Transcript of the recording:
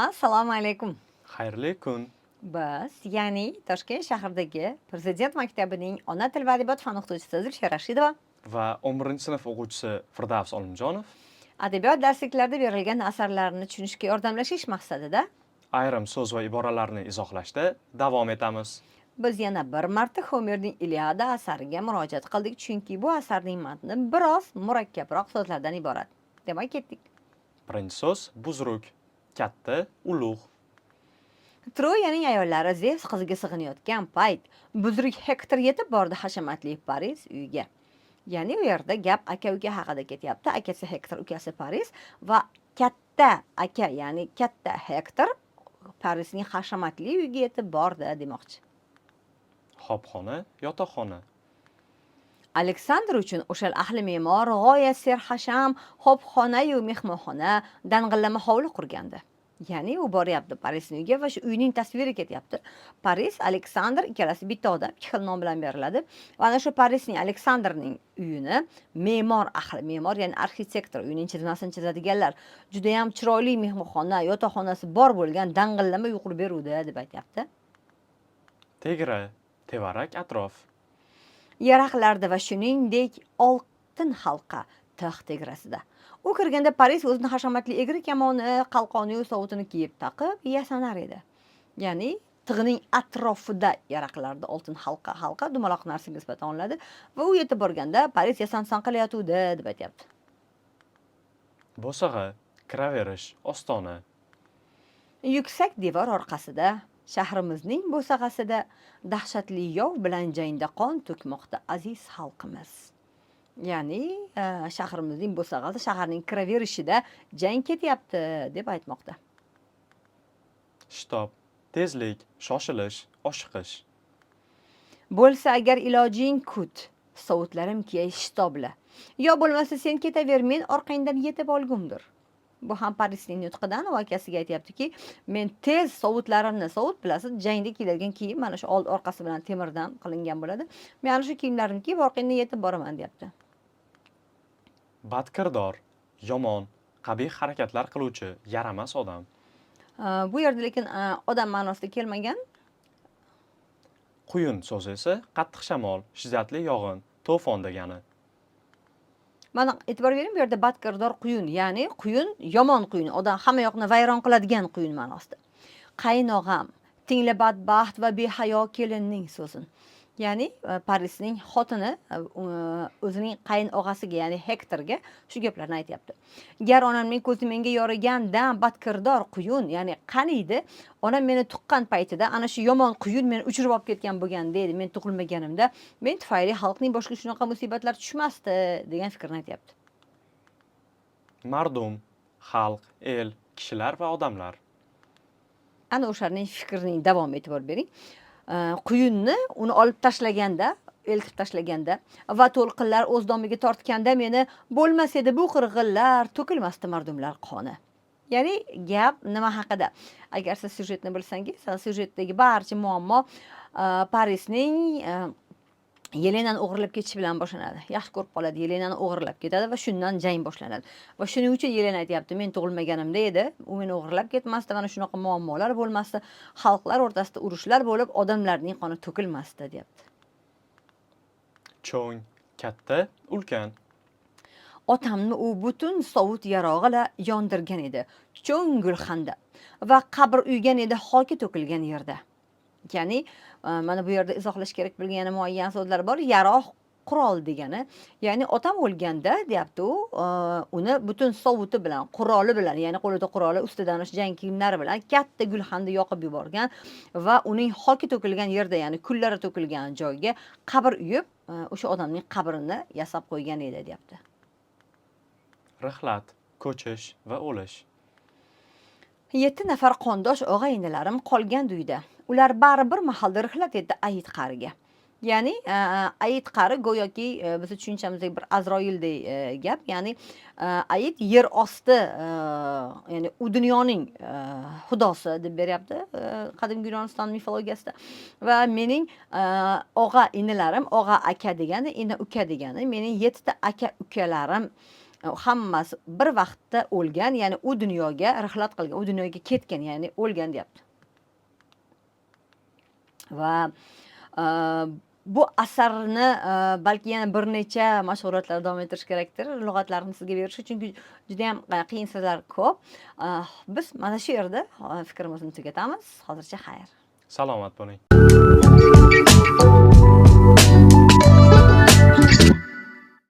Assalomu alaykum. Xayrli kun. Biz, ya'ni Toshkent shahridagi Prezident maktabining Ona til va adabiyot fani o'qituvchisi Zulfiya Rashidova Va 11-sinf o'quvchisi Firdavs Olimjonov adabiyot darsliklarida berilgan asarlarni tushunishga yordamlashish maqsadida ayrim so'z va iboralarni izohlashda davom etamiz. biz yana bir marta Homerning Iliada asariga murojaat qildik, chunki bu asarning matni biroz murakkabroq so'zlardan iborat. Demak, ketdik. Birinchi so'z buzruk, katta, ulug'. Troyaning ayollari Zevs qiziga sig'inayotgan payt buzruk Hektor yetib bordi hashamatli Paris uyiga. Ya'ni u yerda gap aka-uka haqida ketyapti. Akasi Hektor, ukasi Paris va katta aka, ya'ni katta Hektor Parisning hashamatli uyiga yetib bordi demoqchi. Hobxona, yotoqxona. Aleksandr uchun o'shal ahli me'mor g'oyat serhasham hobxona-yu mehmonxona, dang'illama hovli qurgandi. Ya'ni u boryapti Parisning uyiga va shu uyning tasviri ketyapti. Paris, Aleksandr ikkalasi bitta odam, ikki xil nom bilan beriladi. Va ana shu Parisning Aleksandrning uyini me'mor ahli, me'mor ya'ni arxitektor, uyning chizmasini chizadiganlar juda ham chiroyli mehmonxona, yotoqxonasi bor bo'lgan dang'illama uy qurib beruvdi deb aytyapti. Tegra, tevarak atrof. Yaraqlarda va shuningdek oltin halqa taxt tegrasida. U kirganda Paris o'zini hashamatli egri kamoni, qalqoni-yu sovutini kiyib taqib yasanar edi. Ya'ni tig'ining atrofida yaraqlarda oltin halqa dumaloq narsaga nisbatan olinadi va u yetib borganda Paris yasansan qilayotgandi deb aytyapti. Bo'sag'a, kiraverish, ostona. Yuksak devor orqasida, shahrimizning bo'sag'asida dahshatli yov bilan jangda qon to'kmoqda aziz xalqimiz. Ya'ni shahrimizning bo'sag'asi, shaharning kiraverishida jang ketyapti deb aytmoqda. Shitob, tezlik, shoshilish, oshiqish. Bo'lsa agar ilojing kut, sovutlarim kiyay shtobla. Yo bo'lmasa sen ketaver, men orqangdan yetib olgumdir. Bu ham Parisning nutqidan u akasiga aytayaptiki, men tez sovutlarimni, sovut bilasiz, jangda kiyiladigan kiyim mana shu old orqasi bilan temirdan qilingan bo'ladi. Men ana shu kiyimlarimni kiyib orqangdan yetib boraman deyapti. Badkirdor, yomon, qabih harakatlar qiluvchi, yaramas odam. Bu yerda lekin odam ma'nosida kelmagan. Quyun so'zi esa qattiq shamol, shiddatli yog'in, to'fon degani. Mana e'tibor bering, bu yerda badkirdor quyun, ya'ni quyun, yomon quyun, odam hamma yoqni vayron qiladigan quyun ma'nosida. Qaynog'am, tingla badbaxt va behayo kelinning so'zin. Ya'ni Parisning xotini o'zining qaynog'asiga, ya'ni Hektorga shu gaplarni aytyapti. Gar onamning ko'zi menga yorigandan badkirdor quyun, ya'ni qaniydi, onam meni tuqqan paytida ana shu yomon quyun meni uchirib olib ketgan bo'lganda edi, men tug'ilmaganimda men tufayli xalqning boshqa shunaqa musibatlar tushmasdi degan fikrni aytyapti. Mardum, xalq, el, kishilar va odamlar. Ana o'shaning fikrining davomiga e'tibor bering. Quyunni uni olib tashlaganda, eltib tashlaganda va to'lqinlar o'z domiga tortganda meni bo'lmas edi bu qirg'inlar, to'kilmasdi mardumlar qoni. Ya'ni gap nima haqida? Agar siz syujetni bilsangiz, syujetdagi barcha muammo Parisning Yelenani o'g'irlab ketishi bilan boshlanadi. Yaxshi ko'rib qoladi, Yelenani o'g'irlab ketadi va shundan jang boshlanadi. Va shuning uchun Yelena aytayapti, men tug'ilmaganimda edi, u meni o'g'irlab ketmasdi, mana shunaqa muammolar bo'lmasdi, xalqlar o'rtasida urushlar bo'lib, odamlarning qoni to'kilmasdi, deyapti. Cho'ng, katta, ulkan. Otamni u butun sovut yarog'ila yondirgan edi. Cho'ng gulxanda va qabr uygan edi xoki to'kilgan yerda. Ya'ni mana bu yerda izohlash kerak bo'lgan yana muayyan so'zlar bor. Yarog' qurol degani, ya'ni otam o'lganda deyapti u, uni butun sovuti bilan, quroli bilan, ya'ni qo'lida quroli, ustidan o'sha jang kiyimlari bilan katta gulxanda yoqib yuborgan va uning xoki to'kilgan yerda, ya'ni kullari to'kilgan joyga qabr uyib, o'sha odamning qabrini yasab qo'ygan edi, deyapti. Rihlat, ko'chish va o'lish. 7 nafar qondosh og'a-inilarim qolgan uyda. Ular bari bir mahalda rihlat etdi Ayit qariga. Ya'ni Ayit qari go'yoki biz tushunchamizdagi bir Azroildek gap, ya'ni Ayit yer osti, ya'ni u dunyoning xudosi deb beryapti qadimgi Yunoniston mifologiyasida. Va mening og'a-inilarim, og'a aka degani, ina uka degani, mening 7 ta aka ukalarim hammasi bir vaqtda o'lgan, ya'ni u dunyoga rihlat qilgan, u dunyoga ketgan, ya'ni o'lgan deyapti. Va bu asarni balki yana bir necha mashg'ulotlar davom ettirish kerakdir, lug'atlarni sizga berish, chunki juda ham qiyin so'zlar ko'p. Biz mana shu yerda fikrimizni tugatamiz. Hozircha xayr. Salomat bo'ling.